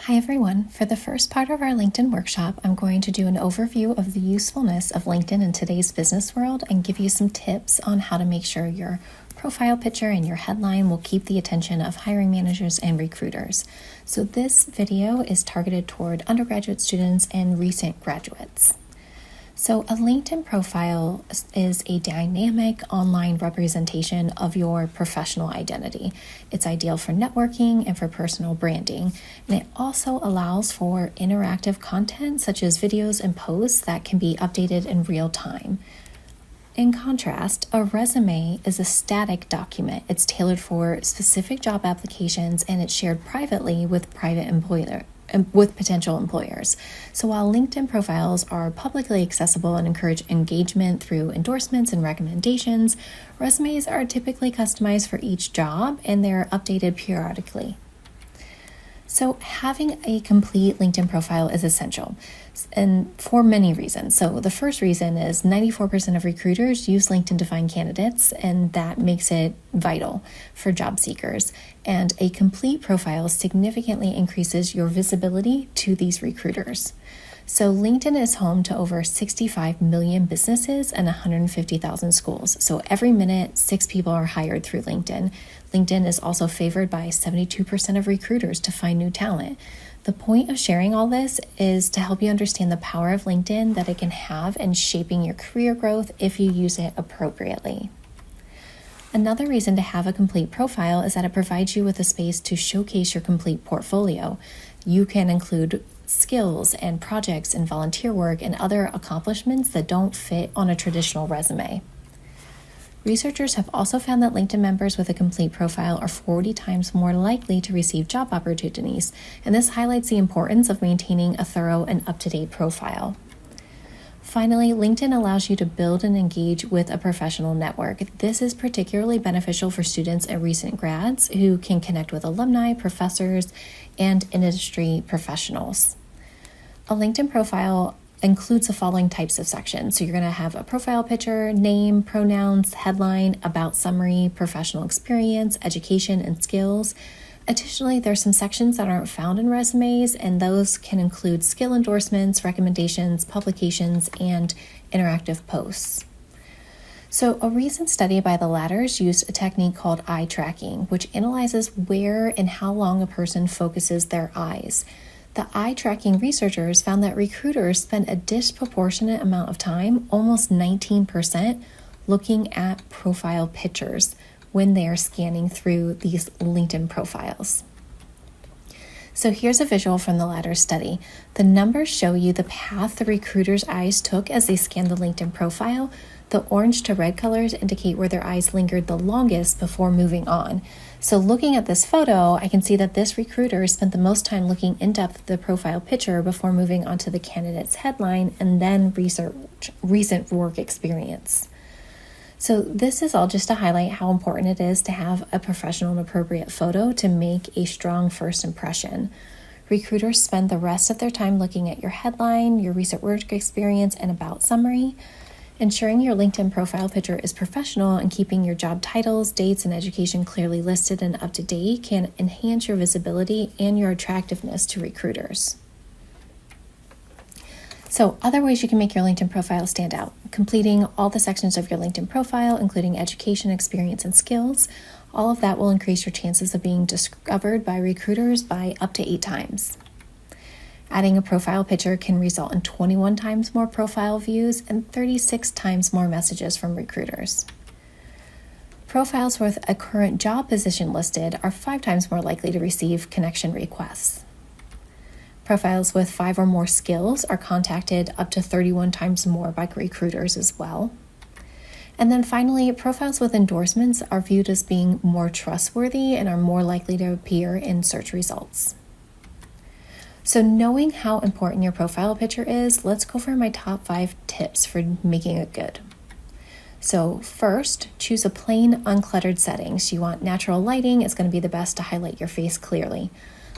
Hi everyone. For the first part of our LinkedIn workshop, I'm going to do an overview of the usefulness of LinkedIn in today's business world and give you some tips on how to make sure your profile picture and your headline will keep the attention of hiring managers and recruiters. So this video is targeted toward undergraduate students and recent graduates. So a LinkedIn profile is a dynamic online representation of your professional identity. It's ideal for networking and for personal branding. And it also allows for interactive content such as videos and posts that can be updated in real time. In contrast, a resume is a static document. It's tailored for specific job applications and it's shared privately with potential employers. So while LinkedIn profiles are publicly accessible and encourage engagement through endorsements and recommendations, resumes are typically customized for each job and they're updated periodically. So having a complete LinkedIn profile is essential, and for many reasons. So the first reason is 94% of recruiters use LinkedIn to find candidates, and that makes it vital for job seekers. And a complete profile significantly increases your visibility to these recruiters. So LinkedIn is home to over 65 million businesses and 150,000 schools. So every minute, 6 people are hired through LinkedIn. LinkedIn is also favored by 72% of recruiters to find new talent. The point of sharing all this is to help you understand the power of LinkedIn that it can have in shaping your career growth if you use it appropriately. Another reason to have a complete profile is that it provides you with a space to showcase your complete portfolio. You can include skills and projects and volunteer work and other accomplishments that don't fit on a traditional resume. Researchers have also found that LinkedIn members with a complete profile are 40 times more likely to receive job opportunities, and this highlights the importance of maintaining a thorough and up-to-date profile. Finally, LinkedIn allows you to build and engage with a professional network. This is particularly beneficial for students and recent grads who can connect with alumni, professors, and industry professionals. A LinkedIn profile includes the following types of sections. So you're going to have a profile picture, name, pronouns, headline, about summary, professional experience, education, and skills. Additionally, there's some sections that aren't found in resumes, and those can include skill endorsements, recommendations, publications, and interactive posts. So a recent study by the Ladders used a technique called eye tracking, which analyzes where and how long a person focuses their eyes. The eye tracking researchers found that recruiters spend a disproportionate amount of time, almost 19%, looking at profile pictures when they are scanning through these LinkedIn profiles. So here's a visual from the Ladders study. The numbers show you the path the recruiter's eyes took as they scanned the LinkedIn profile. The orange to red colors indicate where their eyes lingered the longest before moving on. So looking at this photo, I can see that this recruiter spent the most time looking in depth at the profile picture before moving on to the candidate's headline and then recent work experience. So this is all just to highlight how important it is to have a professional and appropriate photo to make a strong first impression. Recruiters spend the rest of their time looking at your headline, your recent work experience, and about summary. Ensuring your LinkedIn profile picture is professional and keeping your job titles, dates, and education clearly listed and up to date can enhance your visibility and your attractiveness to recruiters. So other ways you can make your LinkedIn profile stand out: completing all the sections of your LinkedIn profile, including education, experience, and skills. All of that will increase your chances of being discovered by recruiters by up to 8 times. Adding a profile picture can result in 21 times more profile views and 36 times more messages from recruiters. Profiles with a current job position listed are 5 times more likely to receive connection requests. Profiles with 5 or more skills are contacted up to 31 times more by recruiters as well. And then finally, profiles with endorsements are viewed as being more trustworthy and are more likely to appear in search results. So knowing how important your profile picture is, let's go over my top 5 tips for making it good. So first, choose a plain, uncluttered setting. So you want natural lighting. It's going to be the best to highlight your face clearly.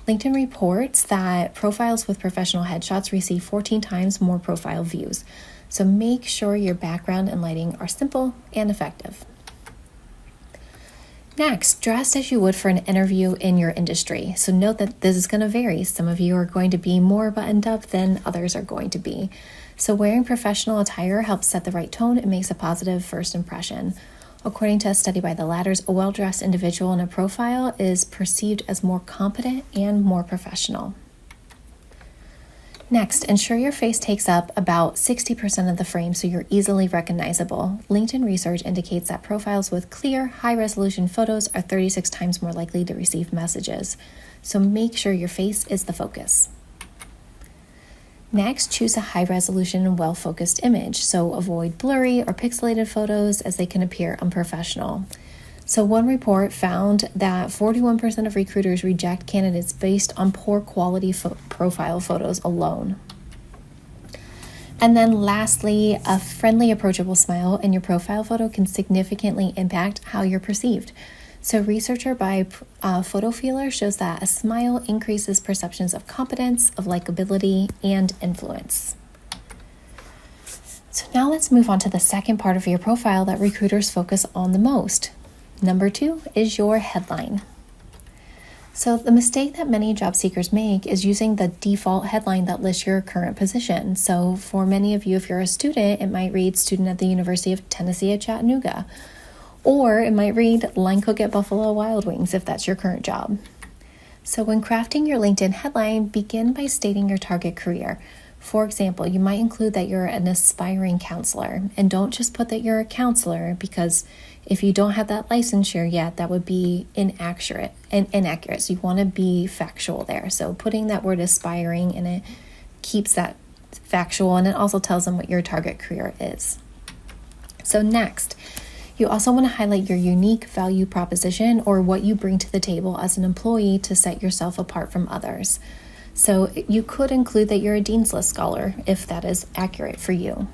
LinkedIn reports that profiles with professional headshots receive 14 times more profile views. So make sure your background and lighting are simple and effective. Next, dress as you would for an interview in your industry. So note that this is going to vary. Some of you are going to be more buttoned up than others are going to be. So wearing professional attire helps set the right tone and makes a positive first impression. According to a study by the Ladders, a well-dressed individual in a profile is perceived as more competent and more professional. Next, ensure your face takes up about 60% of the frame so you're easily recognizable. LinkedIn research indicates that profiles with clear, high-resolution photos are 36 times more likely to receive messages. So make sure your face is the focus. Next, choose a high-resolution and well-focused image. So avoid blurry or pixelated photos as they can appear unprofessional. So one report found that 41% of recruiters reject candidates based on poor quality profile photos alone. And then lastly, a friendly, approachable smile in your profile photo can significantly impact how you're perceived. So researcher by Photo Feeler shows that a smile increases perceptions of competence, of likability, and influence. So now let's move on to the second part of your profile that recruiters focus on the most. Number 2 is your headline. So the mistake that many job seekers make is using the default headline that lists your current position. So for many of you, if you're a student, it might read student at the University of Tennessee at Chattanooga. Or it might read line cook at Buffalo Wild Wings if that's your current job. So when crafting your LinkedIn headline, begin by stating your target career. For example, you might include that you're an aspiring counselor, and don't just put that you're a counselor, because if you don't have that licensure yet, that would be inaccurate. So you want to be factual there. So putting that word aspiring in it keeps that factual, and it also tells them what your target career is. So next, you also want to highlight your unique value proposition or what you bring to the table as an employee to set yourself apart from others. So you could include that you're a Dean's List scholar if that is accurate for you.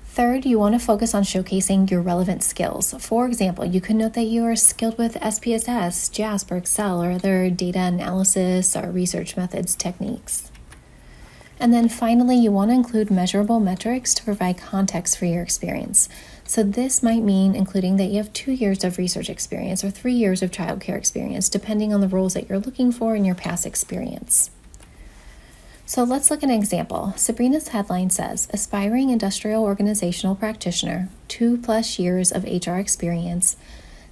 Third, you want to focus on showcasing your relevant skills. For example, you could note that you are skilled with SPSS, JASP, or Excel, or other data analysis or research methods techniques. And then finally, you want to include measurable metrics to provide context for your experience. So this might mean including that you have 2 years of research experience or 3 years of childcare experience, depending on the roles that you're looking for in your past experience. So let's look at an example. Sabrina's headline says, aspiring industrial organizational practitioner, 2+ years of HR experience,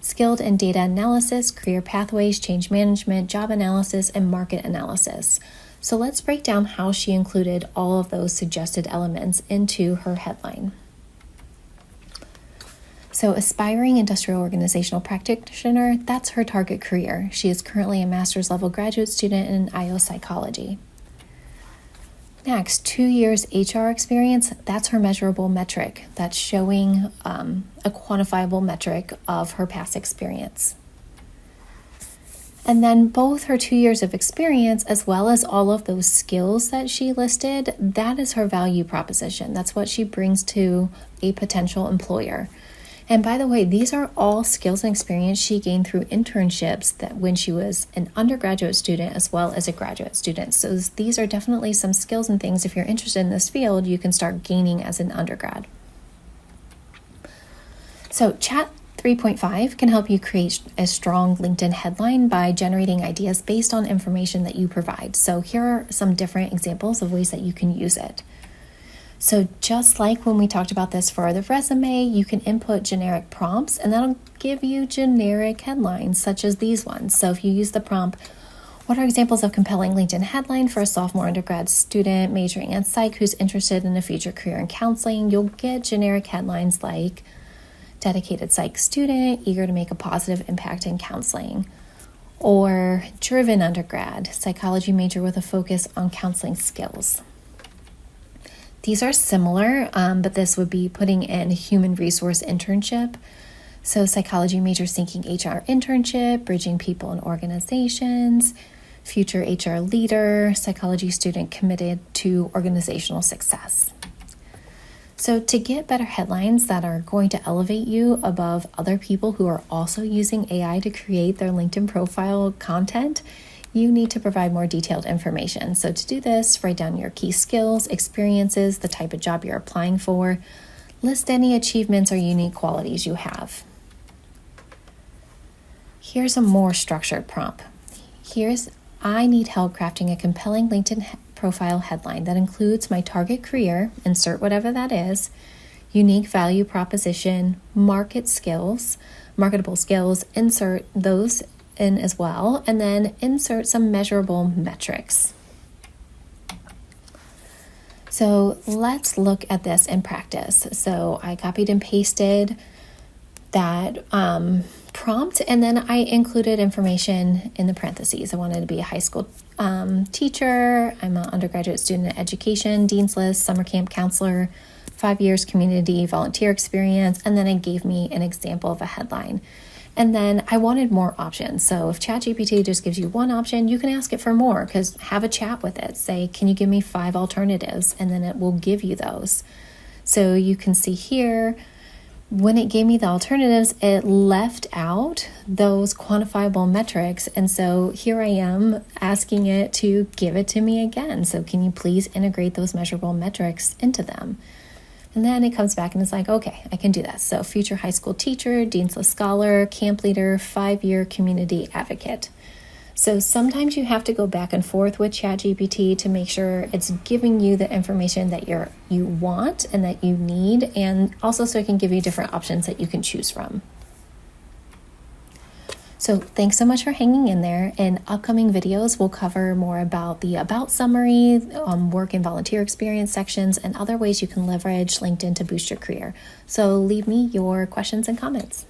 skilled in data analysis, career pathways, change management, job analysis, and market analysis. So let's break down how she included all of those suggested elements into her headline. So aspiring industrial organizational practitioner, that's her target career. She is currently a master's level graduate student in IO psychology. Next, 2 years HR experience, that's her measurable metric. That's showing a quantifiable metric of her past experience. And then both her 2 years of experience, as well as all of those skills that she listed, that is her value proposition. That's what she brings to a potential employer. And by the way, these are all skills and experience she gained through internships that when she was an undergraduate student as well as a graduate student. So these are definitely some skills and things, if you're interested in this field, you can start gaining as an undergrad. So Chat 3.5 can help you create a strong LinkedIn headline by generating ideas based on information that you provide. So here are some different examples of ways that you can use it. So just like when we talked about this for the resume, you can input generic prompts and that'll give you generic headlines such as these ones. So if you use the prompt, what are examples of compelling LinkedIn headline for a sophomore undergrad student majoring in psych who's interested in a future career in counseling, you'll get generic headlines like dedicated psych student, eager to make a positive impact in counseling, or driven undergrad, psychology major with a focus on counseling skills. These are similar, but this would be putting in human resource internship. So psychology major seeking HR internship, bridging people and organizations, future HR leader, psychology student committed to organizational success. So to get better headlines that are going to elevate you above other people who are also using AI to create their LinkedIn profile content, you need to provide more detailed information. So to do this, write down your key skills, experiences, the type of job you're applying for, list any achievements or unique qualities you have. Here's a more structured prompt. I need help crafting a compelling LinkedIn profile headline that includes my target career, insert whatever that is, unique value proposition, marketable skills, insert those in as well, and then insert some measurable metrics. So let's look at this in practice. So I copied and pasted that prompt, and then I included information in the parentheses. I wanted to be a high school teacher. I'm an undergraduate student in education, dean's list, summer camp counselor, 5 years community volunteer experience, and then it gave me an example of a headline. And then I wanted more options. So if ChatGPT just gives you one option, you can ask it for more, because have a chat with it. Say, can you give me 5 alternatives? And then it will give you those. So you can see here, when it gave me the alternatives, it left out those quantifiable metrics. And so here I am asking it to give it to me again. So can you please integrate those measurable metrics into them? And then it comes back and it's like, okay, I can do that. So future high school teacher, dean's list scholar, camp leader, 5-year community advocate. So sometimes you have to go back and forth with ChatGPT to make sure it's giving you the information that you want and that you need, and also so it can give you different options that you can choose from. So thanks so much for hanging in there. In upcoming videos, we'll cover more about the About summary, work and volunteer experience sections, and other ways you can leverage LinkedIn to boost your career. So leave me your questions and comments.